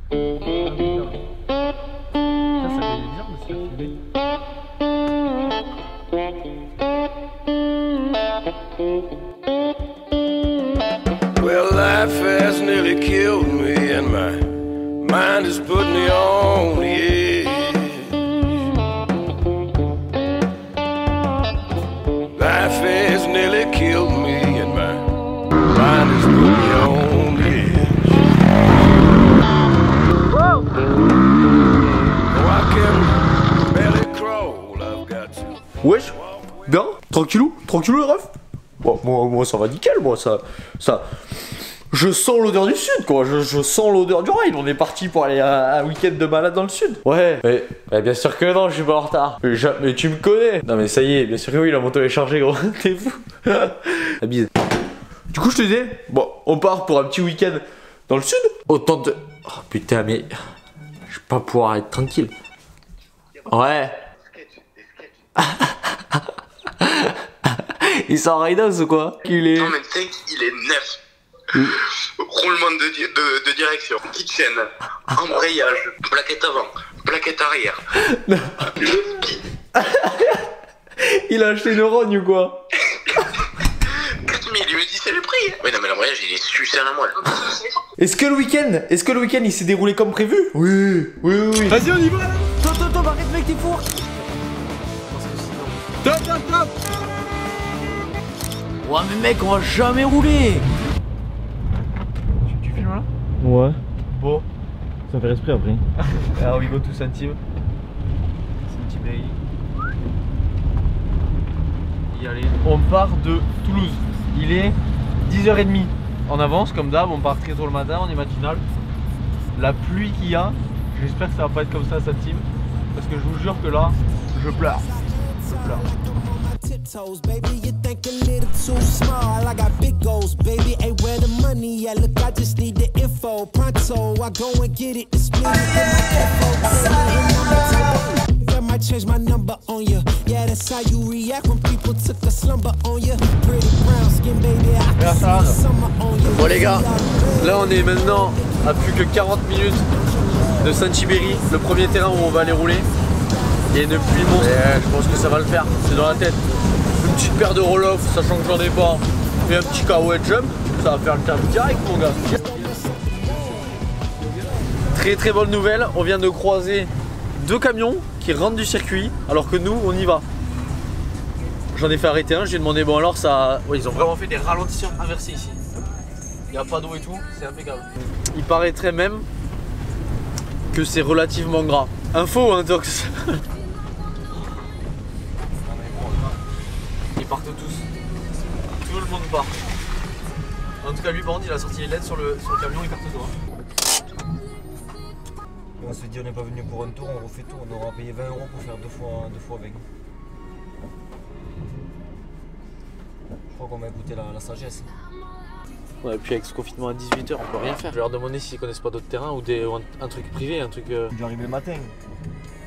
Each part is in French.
Ça fait bizarre de se faire filmer. Well, life has nearly killed me and my mind has put me on the edge. Life has nearly killed me and my mind has put me on the edge. Whoa! Oh, I can barely crawl, I've got to. Wesh, bien, tranquillou les refs. Bon, moi ça va nickel, moi ça. Je sens l'odeur du sud, quoi. Je sens l'odeur du rail. On est parti pour aller à un week-end de malade dans le sud. Ouais, mais bien sûr que non, je suis pas en retard. Mais tu me connais. Non, mais ça y est, bien sûr que oui, la moto est chargée, gros. T'es fou. La bise. Du coup, je te disais, bon, on part pour un petit week-end dans le sud. Autant de. Oh putain, mais. Je vais pas pouvoir être tranquille. Ouais. Il s'en raidos ou quoi? Il est. Non, mais tu sais qu'il est neuf. Roulement de direction, kitchen, embrayage, plaquette avant, plaquette arrière. Non. Le ski. Il a acheté une rogne ou quoi? 4000, il me dit c'est le prix. Mais non, mais l'embrayage il est sucé à la moelle. Est-ce que le week-end il s'est déroulé comme prévu? Oui. Vas-y, on y va. Top, arrête mec, t'es fou. Top. Ouais mais mec, on va jamais rouler. Tu filmes là? Ouais. Bon. Ça fait esprit après. Alors we go to Saint-Yves. Saint-Yves. Y aller. On part de Toulouse. Il est 10h30 en avance comme d'hab, on part très tôt le matin, on est matinal. La pluie qu'il y a, j'espère que ça va pas être comme ça à Saint-Yves. Parce que je vous jure que là, je pleure. Tiptoes, baby, you think a little too small. I got big goals, baby. Hey, where the money at? Look, I just need the info. Pronto, I go and get it. The split I might change my number on you. Yeah, that's how you react when people took a slumber on you. Pretty brown skin, baby. I can see the summer on you. Bon les gars, là on est maintenant à plus que 40 minutes de Saint-Tibéry, le premier terrain où on va aller rouler. Il y a une pluie monstre, je pense que ça va le faire, c'est dans la tête. Une petite paire de roll-off, sachant que j'en ai pas, et un petit KOH jump, ça va faire le terme direct mon gars. Très bonne nouvelle, on vient de croiser 2 camions qui rentrent du circuit, alors que nous on y va. J'en ai fait arrêter un, j'ai demandé bon alors ça... Ouais, ils ont vraiment fait des ralentisseurs inversés ici. Il n'y a pas d'eau et tout, c'est impeccable. Il paraîtrait même que c'est relativement gras. Info hein, donc... Ils partent tous. Tout le monde part. En tout cas lui par contre il a sorti les LED sur le camion, il part tout. On se dit on n'est pas venu pour un tour, on refait tout, on aura payé 20 € pour faire deux fois avec. Je crois qu'on va écouter la sagesse. Ouais, et puis avec ce confinement à 18 h on peut rien faire. Je vais leur demander s'ils connaissent pas d'autres terrains ou un truc privé, un truc... Je suis arrivé le matin.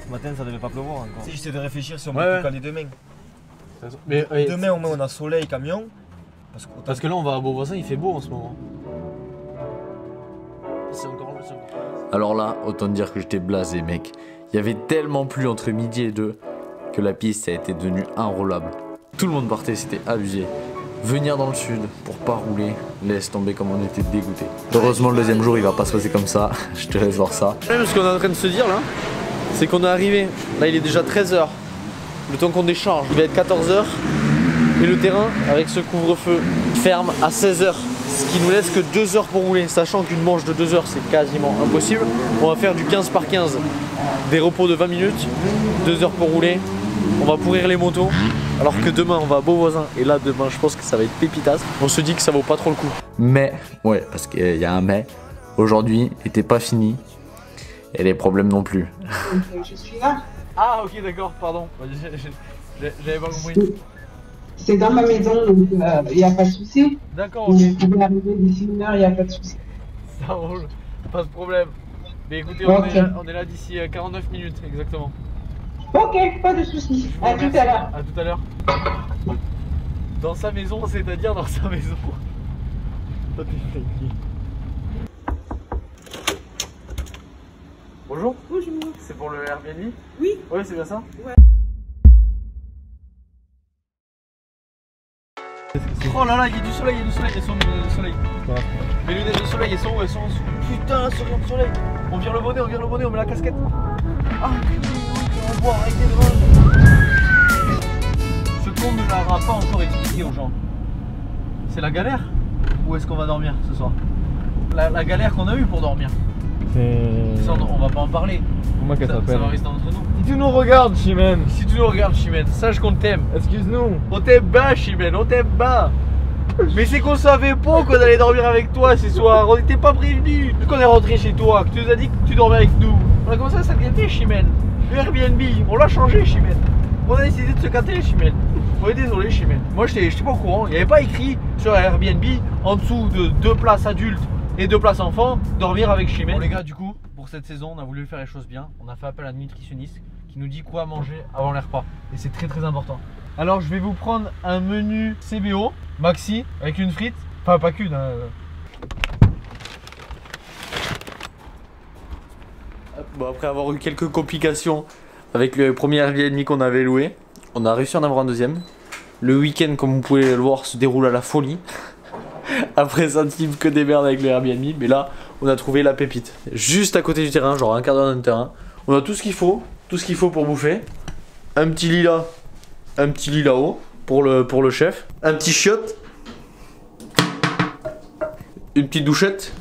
Ce matin ça devait pas pleuvoir encore. Si j'essaie de réfléchir si on peut caler demain. Mais demain au moins on a soleil, camion. Parce que là on va à Beauvoisin, il fait beau en ce moment. C'est encore le seul. Alors là, autant dire que j'étais blasé mec. Il y avait tellement plu entre midi et 2 que la piste a été devenue inroulable. Tout le monde partait, c'était abusé. Venir dans le sud pour pas rouler, laisse tomber comme on était dégoûté. Heureusement le deuxième jour il va pas se passer comme ça, je te laisse voir ça. Ce qu'on est en train de se dire là, c'est qu'on est arrivé, là il est déjà 13 h. Le temps qu'on décharge, il va être 14 h. Et le terrain avec ce couvre-feu ferme à 16 h. Ce qui nous laisse que 2 heures pour rouler, sachant qu'une manche de 2 heures c'est quasiment impossible. On va faire du 15 par 15, des repos de 20 minutes, 2 heures pour rouler. On va pourrir les motos, alors que demain on va à Beauvoisin. Et là demain je pense que ça va être pépitas. On se dit que ça vaut pas trop le coup. Mais, ouais, parce qu'il y a un mais. Aujourd'hui n'était pas fini. Et les problèmes non plus. Je suis là. Ah ok d'accord, pardon. J'avais pas compris. C'est dans ma maison, donc il n'y a pas de souci. D'accord. Vous pouvez arriver d'ici 1 heure, il n'y a pas de souci. Ça roule, pas de problème. Mais écoutez, Okay. on est là d'ici 49 minutes exactement. Ok, pas de souci. À tout à l'heure. À tout à l'heure. Dans sa maison, c'est-à-dire dans sa maison. Toi, t'es fake. Bonjour. Bonjour. C'est pour le Airbnb? Oui. Oui, c'est bien ça? Ouais. Oh là là, il y a du soleil, elles sont où les lunettes de soleil? Mes lunettes de soleil, elles sont où? Putain, ce rayon de soleil. On vire le bonnet, on met la casquette. Ah, on voit arrêter devant. Ce qu'on ne l'aura pas encore expliqué aux gens. C'est la galère? Où est-ce qu'on va dormir ce soir? La galère qu'on a eue pour dormir. Ça, on va pas en parler. Moi qu'elle s'appelle. Ça va rester entre nous. Si tu nous regardes, Chimène. Si tu nous regardes, Chimène, sache qu'on t'aime. Excuse-nous. On t'aime bas, Chimène, on t'aime bas. Mais c'est qu'on savait pas qu'on allait dormir avec toi ce soir. On n'était pas prévenus. Quand on est rentré chez toi, que tu nous as dit que tu dormais avec nous, on a commencé à s'inquiéter, Chimène. Le Airbnb, on l'a changé, Chimène. On a décidé de se gâter, Chimène. On est désolé, Chimène. Moi, j'étais pas au courant. Il n'y avait pas écrit sur Airbnb, en dessous de 2 places adultes et 2 places enfants, dormir avec Chimène. Bon les gars, du coup, pour cette saison, on a voulu faire les choses bien. On a fait appel à un nutritionniste qui nous dit quoi manger avant les repas. Et c'est très très important. Alors je vais vous prendre un menu CBO, maxi, avec une frite. Enfin pas qu'une. Hein. Bon, après avoir eu quelques complications avec le premier Airbnb qu'on avait loué, on a réussi à en avoir un deuxième. Le week-end, comme vous pouvez le voir, se déroule à la folie. Après ça ne filme que des merdes avec le Airbnb, mais là on a trouvé la pépite. Juste à côté du terrain, genre un quart d'heure d'un terrain. On a tout ce qu'il faut pour bouffer. Un petit lit là, un petit lit là-haut pour le chef. Un petit chiotte. Une petite douchette.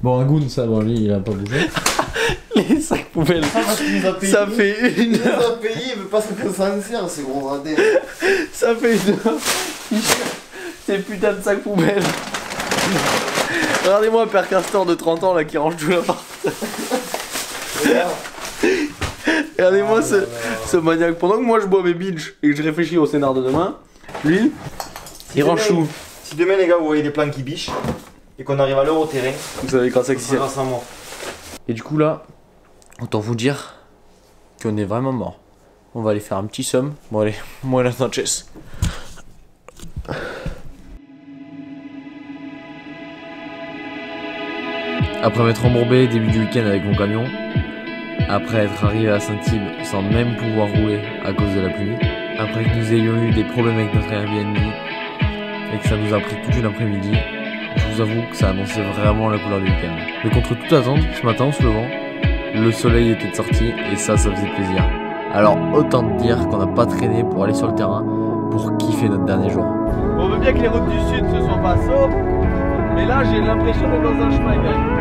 Bon, un goon, ça, bon, lui il a pas bougé. Les sacs poubelles, ça fait une heure. Il nous a payé, mais parce que ça en sert, ces gros radés. Ça fait une heure. Ces putains de sacs poubelles. Regardez-moi, père Castor de 30 ans là qui range tout l'appart. Regardez-moi ce maniaque. Pendant que moi je bois mes binges et que je réfléchis au scénar de demain, lui, il range tout. Si demain les gars vous voyez des plans qui bichent et qu'on arrive à l'heure au terrain, vous savez grâce à qui c'est. grâce à moi. Et du coup là, autant vous dire qu'on est vraiment mort. On va aller faire un petit somme. Bon allez, moi la noches. Après m'être embourbé début du week-end avec mon camion, après être arrivé à Saint-Yves sans même pouvoir rouler à cause de la pluie, après que nous ayons eu des problèmes avec notre Airbnb et que ça nous a pris toute une après-midi, je vous avoue que ça annonçait vraiment la couleur du week-end. Mais contre toute attente, ce matin en se levant, le soleil était de sortie et ça faisait plaisir. Alors autant te dire qu'on n'a pas traîné pour aller sur le terrain pour kiffer notre dernier jour. On veut bien que les routes du sud se soient pas sobres, mais là j'ai l'impression d'être dans un chemin, gars.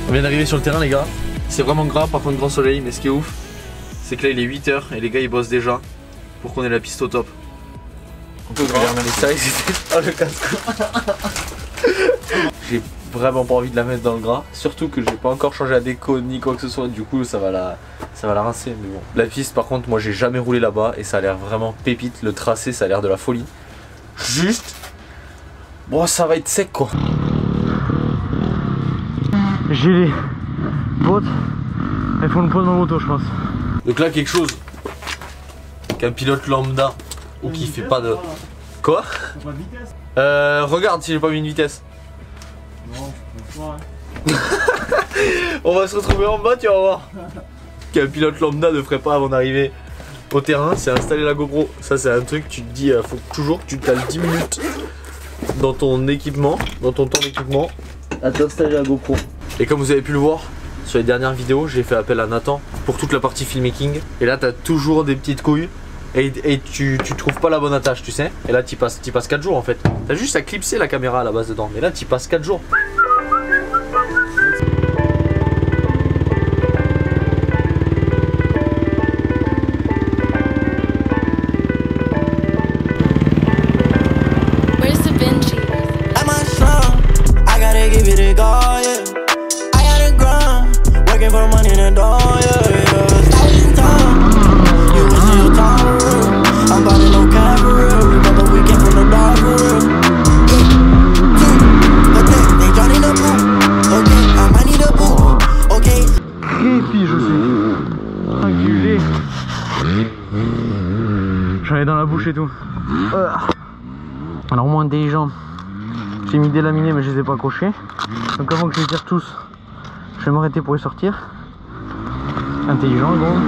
On vient d'arriver sur le terrain les gars, c'est vraiment gras, par contre grand soleil, mais ce qui est ouf, c'est que là il est 8 h et les gars ils bossent déjà pour qu'on ait la piste au top. On peut ça, oh le casque. J'ai vraiment pas envie de la mettre dans le gras, surtout que j'ai pas encore changé la déco ni quoi que ce soit, du coup ça va la rincer, mais bon. La piste par contre moi j'ai jamais roulé là-bas et ça a l'air vraiment pépite, le tracé ça a l'air de la folie. Juste, bon ça va être sec quoi. J'ai les bottes, elles font le poids de ma moto je pense. Donc là quelque chose qu'un pilote lambda ou qui fait pas de... Quoi? Regarde si j'ai pas mis une vitesse. Non, je pense pas. On va se retrouver en bas, tu vas voir. Qu'un pilote lambda ne ferait pas avant d'arriver au terrain, c'est installer la GoPro. Ça c'est un truc, tu te dis, faut toujours que tu te cales 10 minutes dans ton équipement, dans ton temps d'équipement, à t'installer la GoPro. Et comme vous avez pu le voir sur les dernières vidéos, j'ai fait appel à Nathan pour toute la partie filmmaking. Et là t'as toujours des petites couilles et tu trouves pas la bonne attache, tu sais. Et là t'y passes 4 jours en fait. T'as juste à clipser la caméra à la base dedans. Mais là t'y passes 4 jours. piges aussi. Enculé. J'en ai dans la bouche et tout. Alors moi intelligent, j'ai mis des laminés mais je les ai pas cochés. Donc avant que je les tire tous, je vais m'arrêter pour les sortir. Intelligent gros.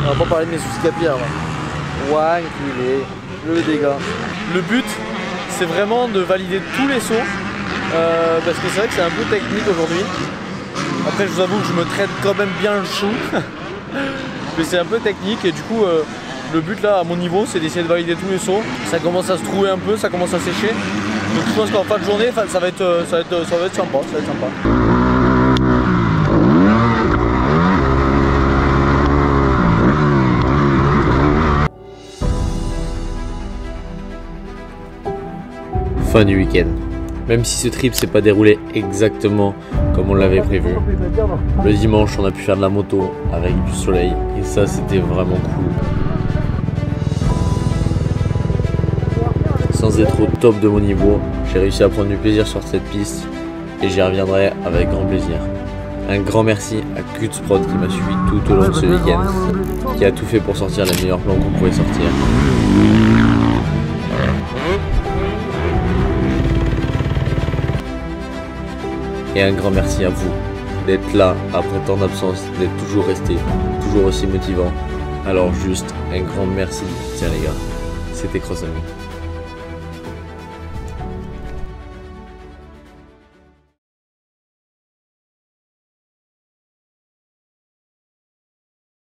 On va pas parler de mes soucis capillaires là. Ouais, enculé, le dégât. Le but, c'est vraiment de valider tous les sauts. Parce que c'est vrai que c'est un peu technique aujourd'hui. Après, je vous avoue que je me traite quand même bien le chou. Mais c'est un peu technique et du coup, le but là, à mon niveau, c'est d'essayer de valider tous les sauts. Ça commence à se trouer un peu, ça commence à sécher. Donc je pense qu'en fin de journée, ça va être sympa. Fin du week-end. Même si ce trip s'est pas déroulé exactement comme on l'avait prévu. Le dimanche, on a pu faire de la moto avec du soleil et ça, c'était vraiment cool. Sans être au top de mon niveau, j'ai réussi à prendre du plaisir sur cette piste et j'y reviendrai avec grand plaisir. Un grand merci à Kutzprod qui m'a suivi tout au long de ce week-end, qui a tout fait pour sortir les meilleurs plans qu'on pouvait sortir. Et un grand merci à vous d'être là après tant d'absence, d'être toujours resté, toujours aussi motivant. Alors juste un grand merci. Tiens les gars, c'était Cross Ami.